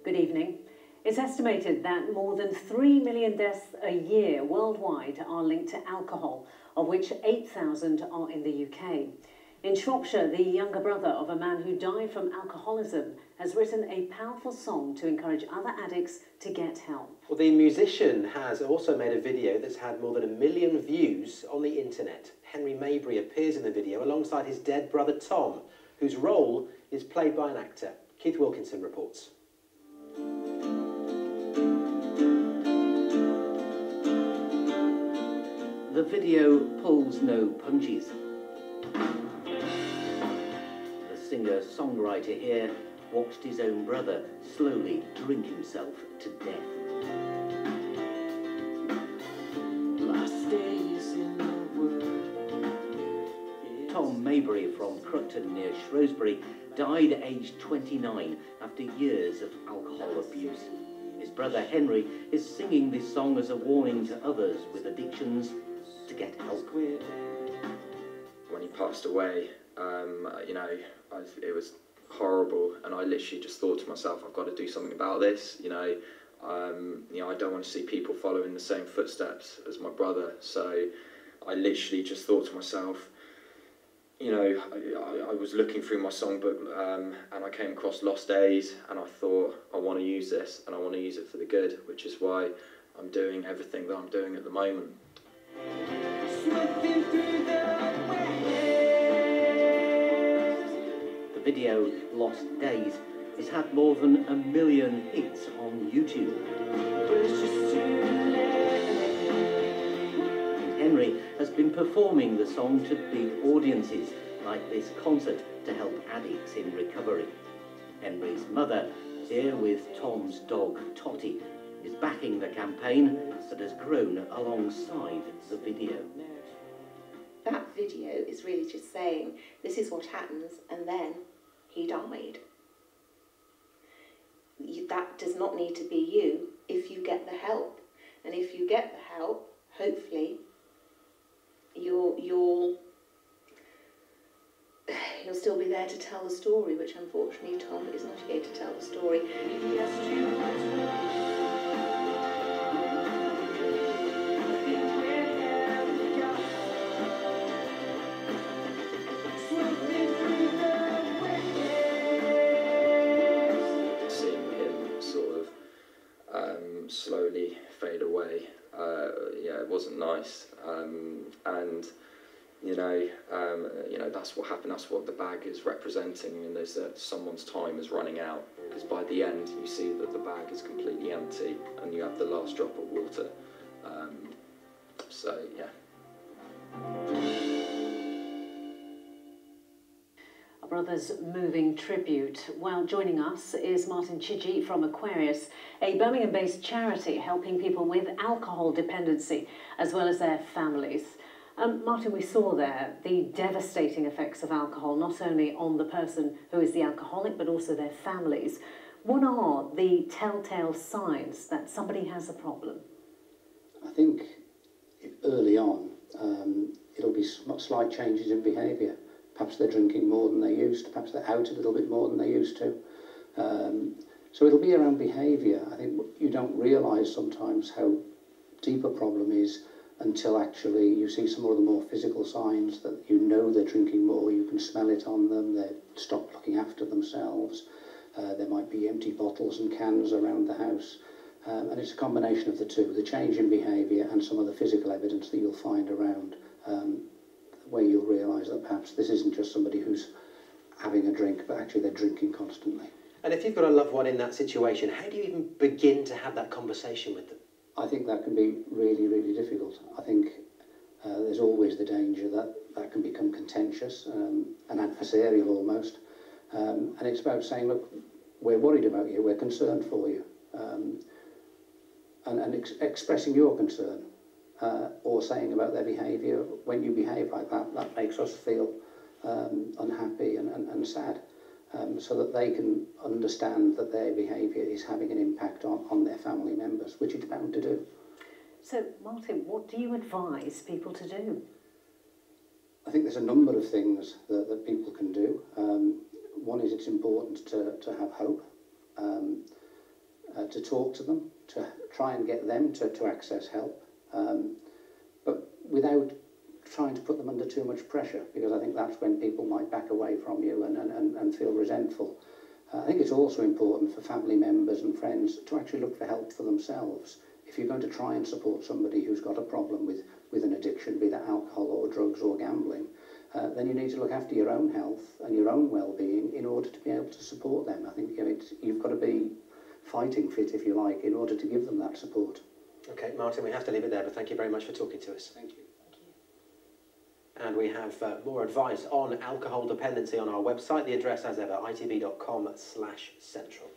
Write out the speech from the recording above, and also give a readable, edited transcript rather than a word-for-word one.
Good evening. It's estimated that more than 3 million deaths a year worldwide are linked to alcohol, of which 8,000 are in the UK. In Shropshire, the younger brother of a man who died from alcoholism has written a powerful song to encourage other addicts to get help. Well, the musician has also made a video that's had more than 1 million views on the internet. Henry Maybury appears in the video alongside his dead brother Tom, whose role is played by an actor. Keith Wilkinson reports. The video pulls no punches. The singer-songwriter here watched his own brother slowly drink himself to death. Last days in the world. Tom Maybury from Cruckton near Shrewsbury died at age 29 after years of alcohol abuse. His brother Henry is singing this song as a warning to others with addictions to get help. When he passed away, it was horrible, and I literally just thought to myself, I've got to do something about this. I don't want to see people following the same footsteps as my brother. So I literally just thought to myself, I was looking through my songbook and I came across Lost Days, and I thought, I want to use this, and I want to use it for the good, which is why I'm doing everything that I'm doing at the moment. The video, Lost Days, has had more than 1 million hits on YouTube. And Henry has been performing the song to big audiences, like this concert to help addicts in recovery. Henry's mother, here with Tom's dog Totty, is backing the campaign that has grown alongside the video. That video is really just saying, this is what happens, and then he died. That does not need to be you if you get the help. And if you get the help, hopefully, you'll still be there to tell the story, which unfortunately Tom is not here to tell the story. Slowly fade away. It wasn't nice, and that's what happened. That's what the bag is representing, and there's that someone's time is running out, because by the end you see that the bag is completely empty and you have the last drop of water. So yeah. A brother's moving tribute. Well, joining us is Martin Chidgey from Aquarius, a Birmingham-based charity helping people with alcohol dependency, as well as their families. Martin, we saw there the devastating effects of alcohol, not only on the person who is the alcoholic, but also their families. What are the telltale signs that somebody has a problem? I think early on, it'll be slight changes in behaviour. Perhaps they're drinking more than they used to, perhaps they're out a little bit more than they used to. So it'll be around behaviour. I think you don't realise sometimes how deep a problem is until actually you see some of the more physical signs, that you know they're drinking more, you can smell it on them, they've stopped looking after themselves, there might be empty bottles and cans around the house. And it's a combination of the two, the change in behaviour and some of the physical evidence that you'll find around, where you'll realise that perhaps this isn't just somebody who's having a drink, but actually they're drinking constantly. And if you've got a loved one in that situation, how do you even begin to have that conversation with them? I think that can be really, really difficult. I think there's always the danger that that can become contentious and adversarial almost. And it's about saying, look, we're worried about you, we're concerned for you. And expressing your concern. Or saying about their behaviour, when you behave like that, that makes us feel unhappy and sad, so that they can understand that their behaviour is having an impact on their family members, which it's bound to do. So, Martin, what do you advise people to do? I think there's a number of things that people can do. One is it's important to have hope. to talk to them, to try and get them to access help, but without trying to put them under too much pressure, because I think that's when people might back away from you and feel resentful. I think it's also important for family members and friends to actually look for help for themselves. If you're going to try and support somebody who's got a problem with an addiction, be that alcohol or drugs or gambling, then you need to look after your own health and your own well-being in order to be able to support them. I think you've got to be fighting fit, if you like, in order to give them that support. Okay, Martin, we have to leave it there, but thank you very much for talking to us. Thank you. And we have more advice on alcohol dependency on our website. The address, as ever, itv.com/central.